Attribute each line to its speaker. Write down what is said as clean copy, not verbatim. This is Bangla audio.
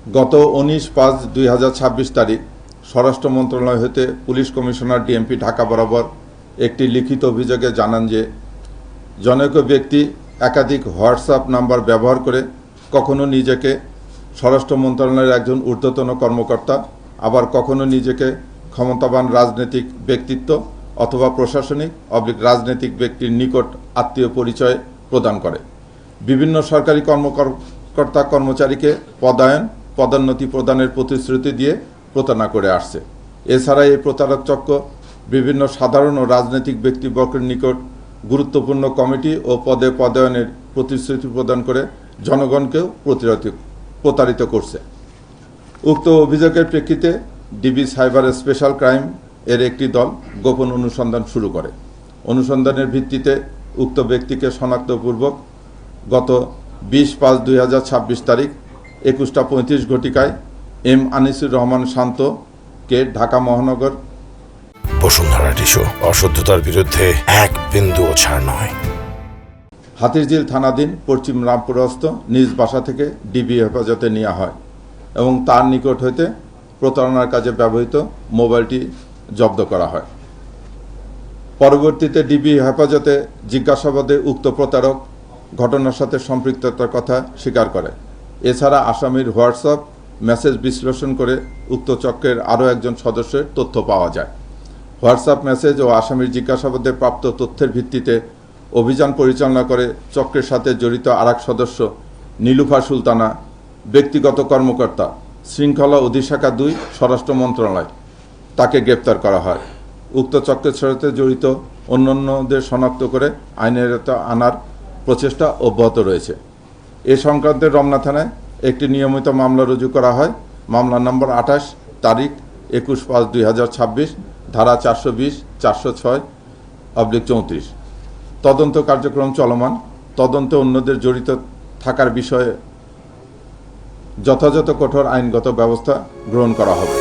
Speaker 1: গত 19/5/2026 তারিখ স্বরাষ্ট্র মন্ত্রণালয় হতে পুলিশ কমিশনার ডিএমপি ঢাকা বরাবর একটি লিখিত অভিযোগে জানান যে জনৈক ব্যক্তি একাধিক হোয়াটসঅ্যাপ নাম্বার ব্যবহার করে কখনো নিজেকে স্বরাষ্ট্র মন্ত্রণালয়ের একজন ঊর্ধ্বতন কর্মকর্তা, আবার কখনো নিজেকে ক্ষমতাবান রাজনৈতিক ব্যক্তিত্ব অথবা প্রশাসনিক রাজনৈতিক ব্যক্তির নিকট আত্মীয় পরিচয় প্রদান করে বিভিন্ন সরকারি কর্মকর্তা কর্মচারীকে পদোন্নতি প্রদানের প্রতিশ্রুতি দিয়ে প্রতারণা করে আসছে। এছাড়া এই প্রতারক চক্র বিভিন্ন সাধারণ ও রাজনৈতিক ব্যক্তিবর্গের নিকট গুরুত্বপূর্ণ কমিটি ও পদে পদায়নের প্রতিশ্রুতি প্রদান করে জনগণকেও প্রতারিত করছে। উক্ত অভিযোগের প্রেক্ষিতে ডিবি সাইবার স্পেশাল ক্রাইম এর একটি দল গোপন অনুসন্ধান শুরু করে। অনুসন্ধানের ভিত্তিতে উক্ত ব্যক্তিকে শনাক্তপূর্বক গত 20/5/2026 তারিখ 21:35 ঘটিকায় এম আনিসুর রহমান শান্তকে ঢাকা মহানগর
Speaker 2: বসুন্ধরা টিস্যু অশুদ্ধতার বিরুদ্ধে এক বিন্দুও ছাড় নয়।
Speaker 1: হাতিরঝিল থানাধীন পশ্চিম রামপুরস্থ নিজ বাসা থেকে ডিবি হেফাজতে নেওয়া হয় এবং তার নিকট হইতে প্রতারণার কাজে ব্যবহৃত মোবাইলটি জব্দ করা হয়। পরবর্তীতে ডিবি হেফাজতে জিজ্ঞাসাবাদে উক্ত প্রতারক ঘটনার সাথে সম্পৃক্ততার কথা স্বীকার করে। এছাড়া আসামির হোয়াটসঅ্যাপ মেসেজ বিশ্লেষণ করে উক্ত চক্রের আরও একজন সদস্যের তথ্য পাওয়া যায়। হোয়াটসঅ্যাপ মেসেজ ও আসামির জিজ্ঞাসাবাদে প্রাপ্ত তথ্যের ভিত্তিতে অভিযান পরিচালনা করে চক্রের সাথে জড়িত আরেক সদস্য নীলুফার সুলতানা, ব্যক্তিগত কর্মকর্তা, শৃঙ্খলা অধিশাখা 2, স্বরাষ্ট্র মন্ত্রণালয়, তাকে গ্রেপ্তার করা হয়। উক্ত চক্রের সাথে জড়িত অন্যান্যদের শনাক্ত করে আইনের আওতায় আনার প্রচেষ্টা অব্যাহত রয়েছে। এ সংক্রান্তে রমনা থানায় একটি নিয়মিত মামলা রুজু করা হয়। মামলা নম্বর 28 তারিখ 21/5/2026, ধারা 420, 406/34। তদন্ত কার্যক্রম চলমান। তদন্তে অন্যদের জড়িত থাকার বিষয়ে যথাযথ কঠোর আইনগত ব্যবস্থা গ্রহণ করা হবে।